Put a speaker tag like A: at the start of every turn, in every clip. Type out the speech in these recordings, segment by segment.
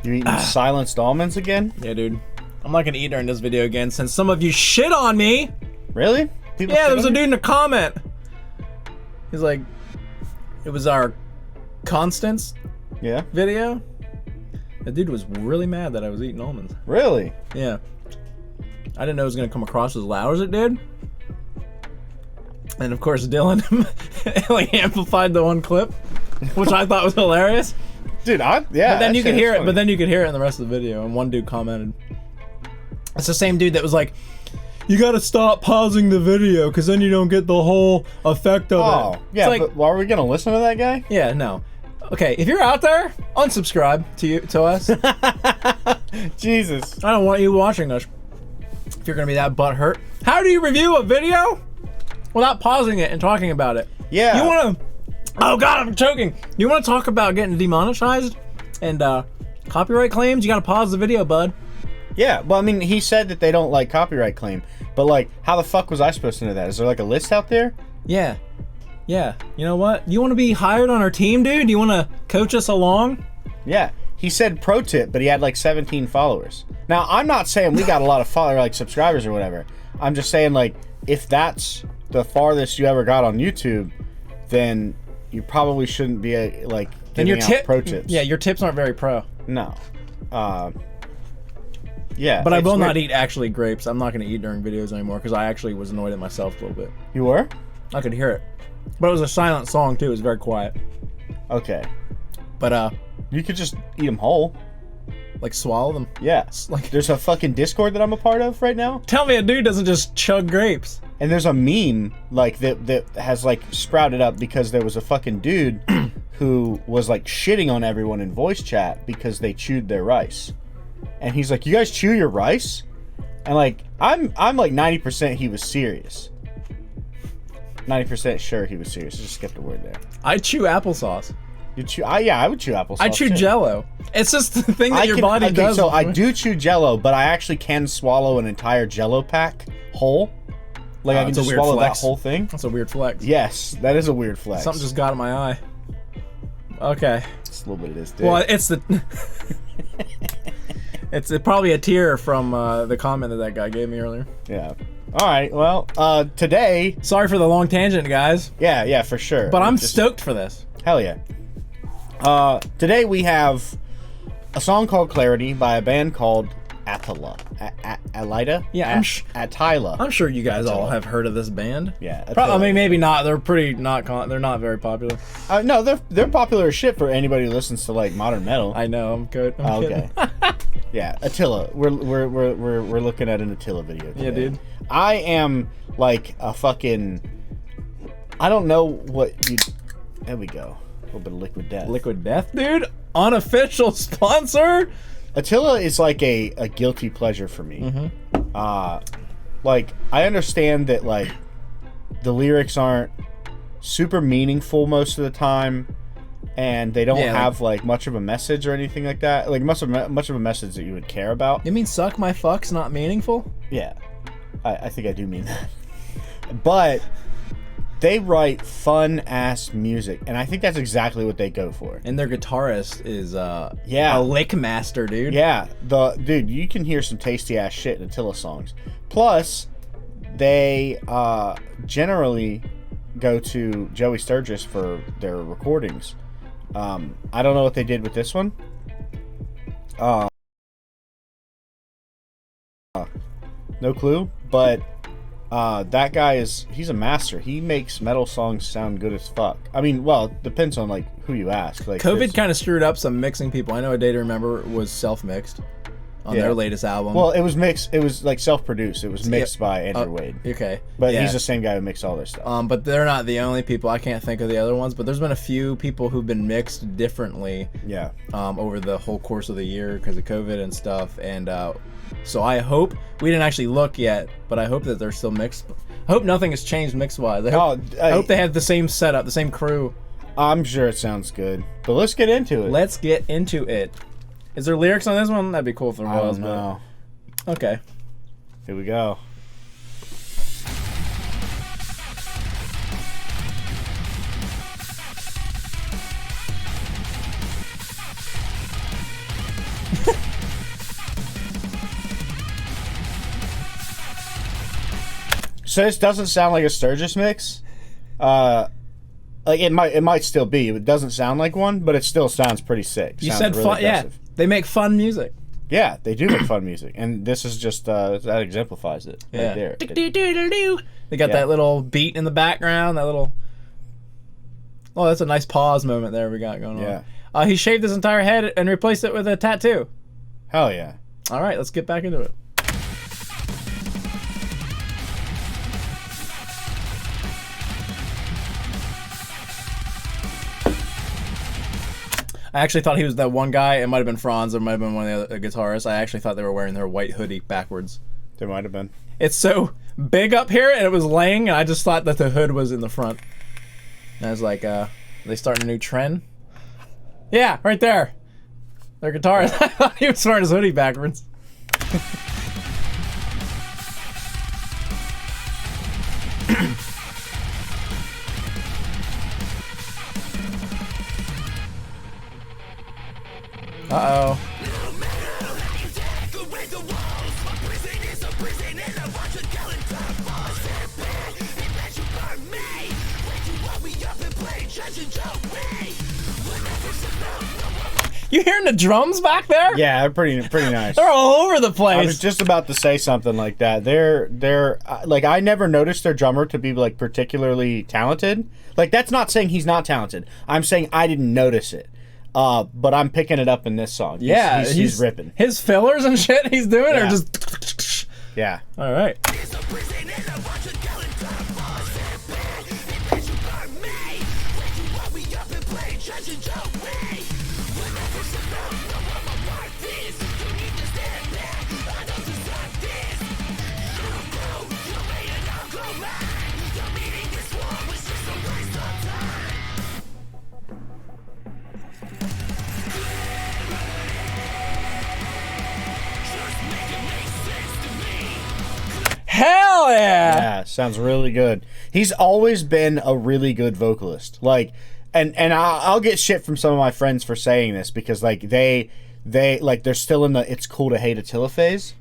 A: You eating silenced almonds again?
B: Yeah, dude. I'm not gonna eat during this video again since some of you shit on me.
A: Really? People
B: Yeah,
A: shit
B: there was
A: on
B: a
A: you?
B: dude in a comment. He's like, it was our Constance
A: Yeah.
B: video. The dude was really mad that I was eating almonds.
A: Really?
B: Yeah. I didn't know it was gonna come across as loud as it did. And of course Dylan like amplified the one clip, which I thought was hilarious.
A: Dude, yeah.
B: But then you could hear it.
A: funny.
B: But then you could hear it in the rest of the video. And one dude commented. It's the same dude that was like, "You gotta stop pausing the video, cause then you don't get the whole effect of it."
A: Oh, yeah.
B: It's like,
A: But are we gonna listen to that guy?
B: yeah, no. Okay, if you're out there, unsubscribe to us.
A: Jesus.
B: I don't want you watching us. If you're gonna be that butthurt, how do you review a video without pausing it and talking about it?
A: Yeah.
B: You wanna? Oh God, I'm choking. You wanna talk about getting demonetized and copyright claims? You gotta pause the video, bud.
A: Yeah. Well, I mean, he said that they don't like copyright claim, but like, how the fuck was I supposed to know that? Is there like a list out there?
B: Yeah. Yeah. You know what? You wanna be hired on our team, dude? You wanna coach us along?
A: Yeah. He said pro tip, but he had like 17 followers. Now, I'm not saying we got a lot of like subscribers or whatever. I'm just saying, like, if that's the farthest you ever got on YouTube, then you probably shouldn't be like giving out pro tips.
B: Yeah, your tips aren't very pro.
A: No. Yeah.
B: But I will
A: weird.
B: not eat actually grapes. I'm not gonna eat during videos anymore because I actually was annoyed at myself a little bit.
A: You were?
B: I could hear it. But it was a silent song too. It was very quiet.
A: Okay.
B: But
A: You could just eat them whole.
B: like swallow them.
A: Yeah.
B: Like,
A: There's a fucking Discord that I'm a part of right now,
B: tell me a dude doesn't just chug grapes.
A: and there's a meme like that has like sprouted up because there was a fucking dude who was like shitting on everyone in voice chat because they chewed their rice, and he's like, "You guys chew your rice?" And like, I'm like 90% he was serious. 90% sure he was serious. I just skipped a word there.
B: I chew applesauce.
A: You chew? I would chew applesauce.
B: I chew
A: too.
B: Jello. It's just the thing that your body does.
A: So I do chew Jello, but I actually can swallow an entire Jello pack whole. Like I can
B: it's a
A: just
B: weird
A: swallow
B: flex.
A: that whole thing.
B: That's a weird flex.
A: Yes, that is a weird flex.
B: Something just got in my eye. Okay.
A: It's a little bit of this, dude.
B: Well, it's the. It's probably a tear from the comment that guy gave me earlier.
A: Yeah. All right. Well, today.
B: Sorry for the long tangent, guys.
A: Yeah, for sure.
B: But I'm
A: Just-
B: stoked for this.
A: Hell yeah. Today we have a song called Clarity by a band called Attila. Alida?
B: Yeah,
A: Attila.
B: I'm sure you guys all have heard of this band.
A: Yeah.
B: I
A: Attila.
B: mean, maybe not. They're pretty not. They're not very popular.
A: No, they're popular as shit for anybody who listens to like modern metal.
B: I know. I'm good. I'm
A: Oh,
B: kidding.
A: okay. Yeah, Attila. We're looking at an Attila video today.
B: Yeah, dude.
A: I am like a fucking. I don't know what you. There we go. A little bit of Liquid Death.
B: Liquid Death, dude. Unofficial sponsor.
A: Attila is like a guilty pleasure for me.
B: Mm-hmm.
A: Like I understand that like the lyrics aren't super meaningful most of the time, and they don't have like much of a message or anything like that. Like much of a message that you would care about.
B: You mean suck my fuck's not meaningful?
A: Yeah, I think I do mean that. But they write fun ass music, and I think that's exactly what they go for.
B: And their guitarist is
A: Yeah.
B: a lick master, dude.
A: Yeah, dude, you can hear some tasty ass shit in Attila songs. Plus, they generally go to Joey Sturgis for their recordings. I don't know what they did with this one. No clue, but that guy he's a master. He makes metal songs sound good as fuck. I mean, well, it depends on like who you ask. Like
B: COVID kind of screwed up some mixing people. I know A Day to Remember was self-mixed on their latest album.
A: Well, it was mixed. It was like self-produced. It was mixed by Andrew Wade.
B: Okay.
A: But
B: yeah.
A: he's the same guy who makes all their stuff.
B: But they're not the only people. I can't think of the other ones, but there's been a few people who've been mixed differently.
A: Yeah.
B: Over the whole course of the year because of COVID and stuff. And so I hope, we didn't actually look yet, but I hope that they're still mixed. I hope nothing has changed mix-wise. I hope they have the same setup, the same crew.
A: I'm sure it sounds good. But let's get into it.
B: Let's get into it. Is there lyrics on this one? That'd be cool if there
A: I
B: was.
A: don't know.
B: But okay.
A: Here we go. So this doesn't sound like a Sturgis mix. Like it might still be. It doesn't sound like one, but it still sounds pretty sick.
B: You said
A: really
B: fun. Yeah, they make fun music.
A: Yeah, they do make fun music, and this is just that exemplifies it right there.
B: They got that little beat in the background. That little. Oh, that's a nice pause moment there we got going on. Yeah. He shaved his entire head and replaced it with a tattoo.
A: Hell yeah.
B: All right, let's get back into it. I actually thought he was that one guy. It might have been Franz. It might have been one of the other guitarists. I actually thought they were wearing their white hoodie backwards.
A: They might have been.
B: It's so big up here, and it was laying, and I just thought that the hood was in the front. And I was like, they starting a new trend? Yeah, right there. Their guitarist. I thought he was wearing his hoodie backwards. Uh-oh. You hearing the drums back there?
A: Yeah, they're pretty nice.
B: They're all over the place.
A: I was just about to say something like that. They're like, I never noticed their drummer to be like particularly talented. Like, that's not saying he's not talented. I'm saying I didn't notice it. But I'm picking it up in this song. He's ripping.
B: His fillers and shit he's doing are just...
A: Yeah.
B: All right. Hell yeah!
A: Yeah, sounds really good. He's always been a really good vocalist. Like, and I'll get shit from some of my friends for saying this because like they like they're still in the it's cool to hate Attila phase.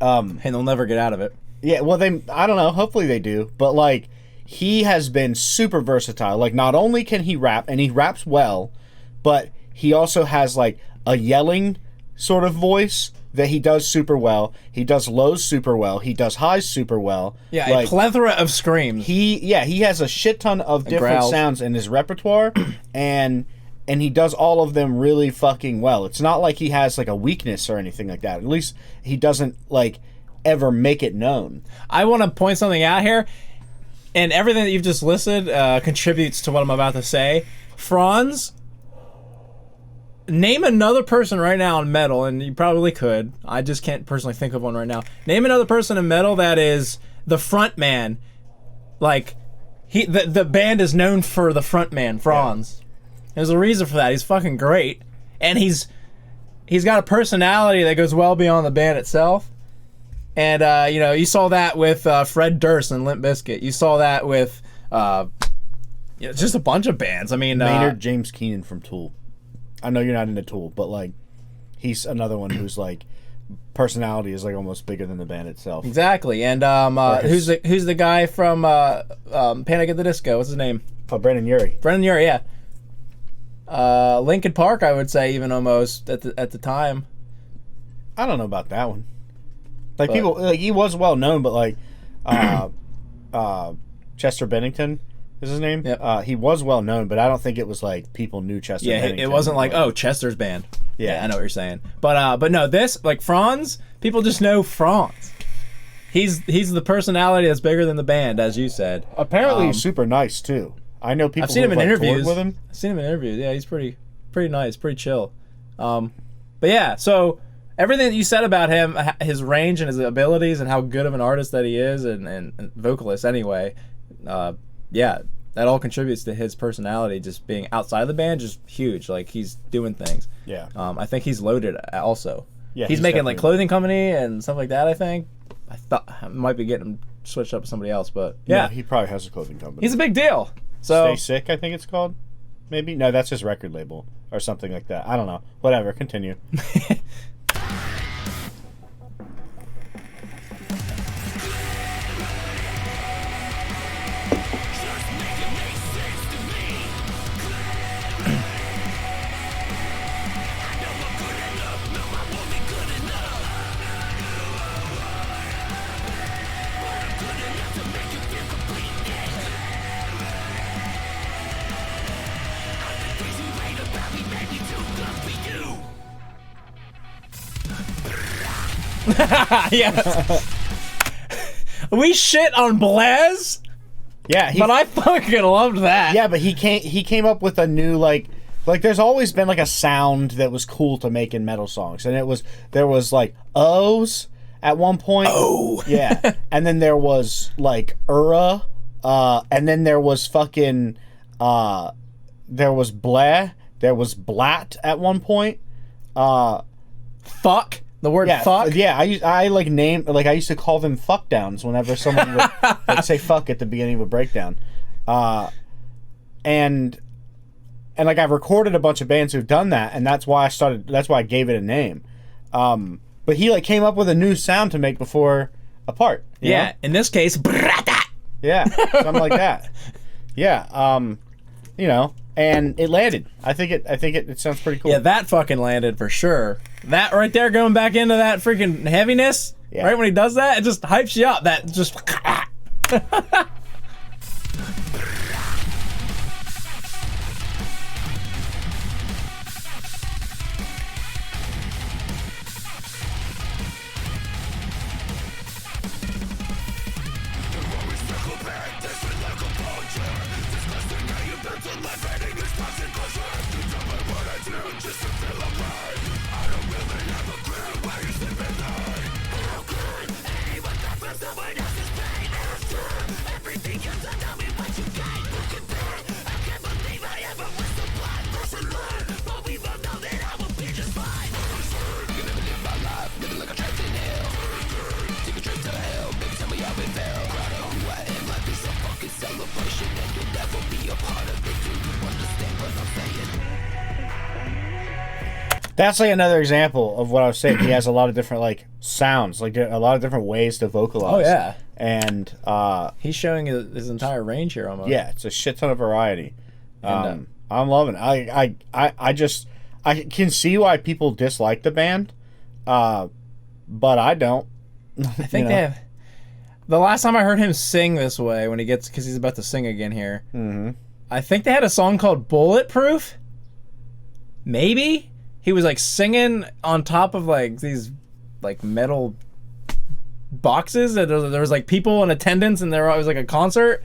B: And they'll never get out of it.
A: Yeah, well I don't know. Hopefully they do. But like he has been super versatile. Like not only can he rap and he raps well, but he also has like a yelling sort of voice that he does super well. He does lows super well. He does highs super well.
B: Yeah,
A: like,
B: a plethora of screams.
A: He has a shit ton of different
B: growls.
A: sounds in his repertoire, and he does all of them really fucking well. It's not like he has like a weakness or anything like that. At least he doesn't like ever make it known.
B: I want to point something out here, and everything that you've just listed contributes to what I'm about to say. Franz. Name another person right now in metal, and you probably could. I just can't personally think of one right now. Name another person in metal that is the front man. Like, the band is known for the front man, Franz. Yeah. There's a reason for that. He's fucking great. And he's got a personality that goes well beyond the band itself. And, you saw that with Fred Durst and Limp Bizkit. You saw that with just a bunch of bands. I mean...
A: Maynard James Keenan from Tool. I know you're not into Tool, but like, he's another one who's like, personality is like almost bigger than the band itself.
B: Exactly, and who's the guy from Panic at the Disco? What's his name?
A: Brendan Urie.
B: Brendan Urie, yeah. Linkin Park, I would say, even almost at the time.
A: I don't know about that one. Like people, like he was well known, but like, Chester Bennington. Is his name?
B: Yep.
A: He was well known, but I don't think it was like people knew Chester.
B: Yeah,
A: Bennington.
B: It wasn't like, oh, Chester's band.
A: Yeah,
B: I know what you're saying. But no, this like Franz, people just know Franz. He's the personality that's bigger than the band, as you said.
A: Apparently, he's super nice too. I know people.
B: I've seen him in interviews
A: with him.
B: I've seen him in interviews. Yeah, he's pretty nice, pretty chill. But yeah, so everything that you said about him, his range and his abilities, and how good of an artist that he is, and vocalist anyway. Yeah, that all contributes to his personality just being outside of the band, just huge. Like, he's doing things.
A: Yeah.
B: I think he's loaded also.
A: Yeah,
B: he's making, like, clothing company and stuff like that, I think. I thought I might be getting him switched up with somebody else, but yeah.
A: He probably has a clothing company.
B: He's a big deal. So
A: Stay Sick, I think it's called. Maybe? No, that's his record label or something like that. I don't know. Whatever, continue.
B: Yes. We shit on Blaz.
A: Yeah,
B: but I fucking loved that.
A: Yeah, but he came up with a new like there's always been like a sound that was cool to make in metal songs, and there was like O's at one point.
B: Oh.
A: Yeah. And then there was like and then there was fucking there was blah, there was blat at one point.
B: Fuck. The word fuck?
A: Yeah, I like I used to call them fuck downs whenever someone would like, say fuck at the beginning of a breakdown. And like I've recorded a bunch of bands who've done that, and that's why I gave it a name. But he like came up with a new sound to make before a part.
B: Yeah, know? In this case,
A: yeah, something like that. Yeah, you know, and it landed. I think it sounds pretty cool.
B: Yeah, that fucking landed for sure. That right there, going back into that freaking heaviness, right when he does that, it just hypes you up. That just.
A: That's like another example of what I was saying. He has a lot of different like sounds, like a lot of different ways to vocalize.
B: Oh yeah,
A: and
B: he's showing his entire range here almost.
A: Yeah, it's a shit ton of variety. I'm loving it. I can see why people dislike the band, but I don't.
B: I think they have. The last time I heard him sing this way, when because he's about to sing again here.
A: Mm-hmm.
B: I think they had a song called "Bulletproof." Maybe. He was like singing on top of like these like metal boxes, and there was like people in attendance, and there was like a concert.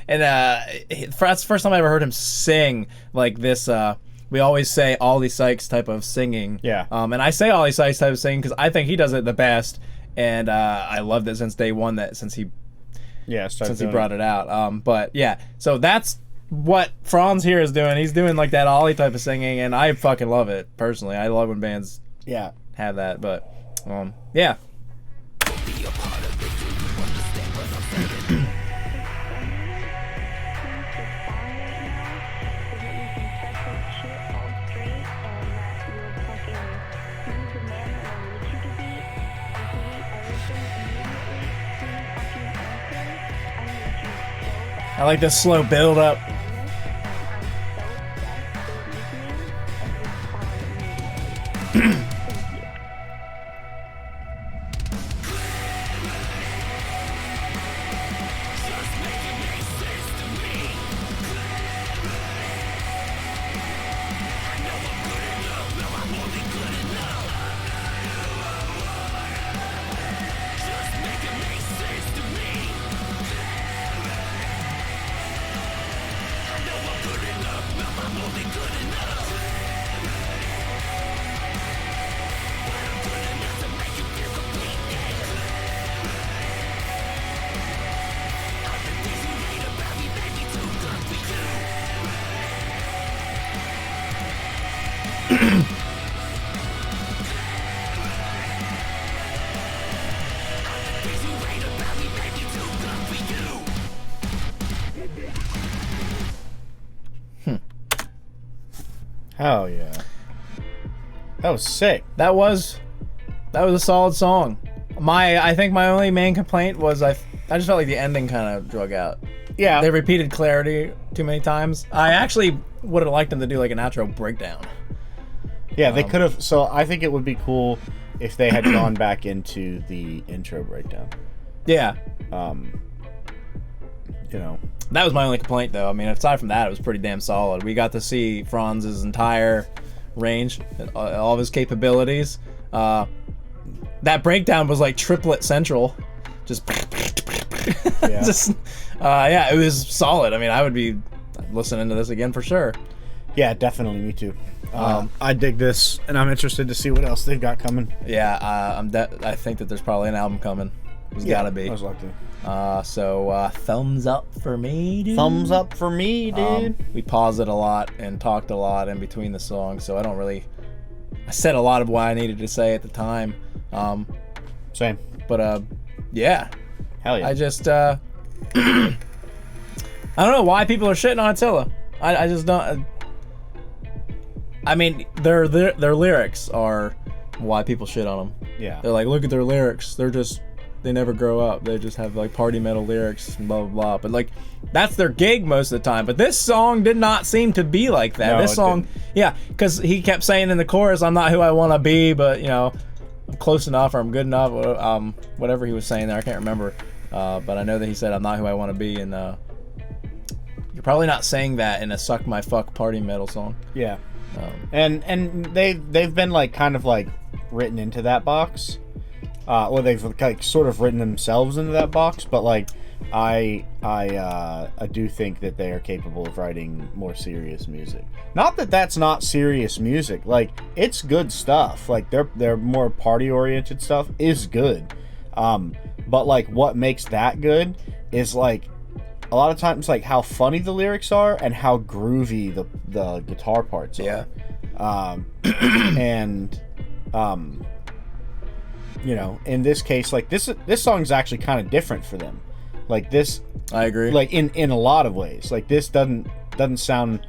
B: And that's the first time I ever heard him sing like this. We always say Ollie Sykes type of singing.
A: Yeah.
B: And I say Ollie Sykes type of singing because I think he does it the best, and I loved it since day one. Since he brought it out. But yeah, so that's what Franz here is doing. He's doing like that Ollie type of singing, and I fucking love it personally. I love when bands have that. But yeah. I like this slow build up.
A: Hell yeah. That was sick.
B: That was a solid song. I think my only main complaint was I just felt like the ending kind of drug out.
A: Yeah.
B: They repeated clarity too many times. I actually would have liked them to do like an outro breakdown.
A: Yeah, they could have. So I think it would be cool if they had gone back into the intro breakdown.
B: Yeah.
A: you know.
B: That was my only complaint, though. I mean, aside from that, it was pretty damn solid. We got to see Franz's entire range, all of his capabilities. That breakdown was like triplet central. Just,
A: Yeah.
B: Yeah, it was solid. I mean, I would be listening to this again for sure.
A: Yeah, definitely, me too. I dig this, and I'm interested to see what else they've got coming.
B: Yeah, I think that there's probably an album coming. There's gotta be.
A: Most likely.
B: So thumbs up for me, dude.
A: Thumbs up for me, dude.
B: We paused it a lot and talked a lot in between the songs, so I said a lot of what I needed to say at the time.
A: Same.
B: But yeah.
A: Hell yeah.
B: I just I don't know why people are shitting on Attila. I just don't. I mean, their lyrics are why people shit on them.
A: Yeah.
B: They're like, look at their lyrics. They never grow up. They just have like party metal lyrics and blah blah blah. But like, that's their gig most of the time. But this song did not seem to be like that.
A: No,
B: this song, yeah, because he kept saying in the chorus, "I'm not who I want to be, but you know, I'm close enough or I'm good enough." Whatever he was saying there, I can't remember. But I know that he said, "I'm not who I want to be," and you're probably not saying that in a "suck my fuck" party metal song.
A: Yeah. And they've been like kind of like written into that box. Or they've like sort of written themselves into that box, but like I do think that they are capable of writing more serious music. Not that that's not serious music. Like, it's good stuff. Like their more party oriented stuff is good. But like what makes that good is like a lot of times like how funny the lyrics are and how groovy the guitar parts are.
B: Yeah.
A: You know, in this case, like this song's actually kind of different for them. Like this,
B: I agree.
A: Like in a lot of ways, like this doesn't sound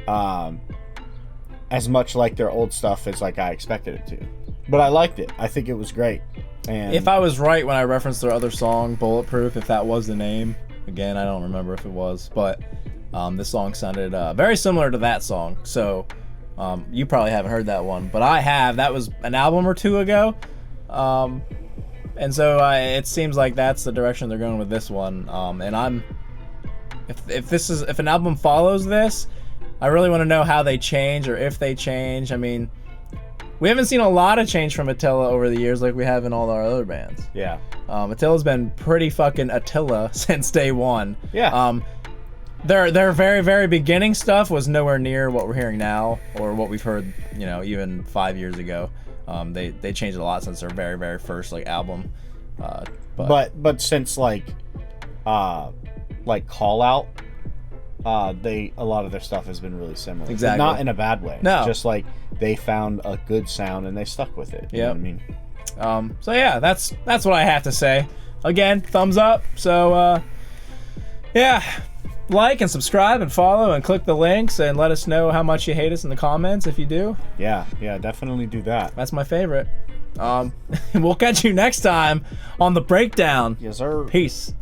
A: as much like their old stuff as like I expected it to. But I liked it. I think it was great. And
B: if I was right when I referenced their other song, Bulletproof, if that was the name, again, I don't remember if it was, but this song sounded very similar to that song. So you probably haven't heard that one, but I have. That was an album or two ago. And so it seems like that's the direction they're going with this one. And if an album follows this, I really want to know how they change or if they change. I mean, we haven't seen a lot of change from Attila over the years like we have in all our other bands.
A: Yeah.
B: Attila's been pretty fucking Attila since day one.
A: Yeah.
B: Their very, very beginning stuff was nowhere near what we're hearing now or what we've heard, you know, even 5 years ago. They changed a lot since their very, very first like album.
A: But since like Call Out, a lot of their stuff has been really similar.
B: Exactly.
A: Not in a bad way.
B: No.
A: Just like they found a good sound and they stuck with it. You know what I mean?
B: So yeah, that's what I have to say. Again, thumbs up. So yeah. Like and subscribe and follow and click the links and let us know how much you hate us in the comments if you do.
A: Yeah, definitely do that.
B: That's my favorite. We'll catch you next time on The Breakdown.
A: Yes, sir.
B: Peace.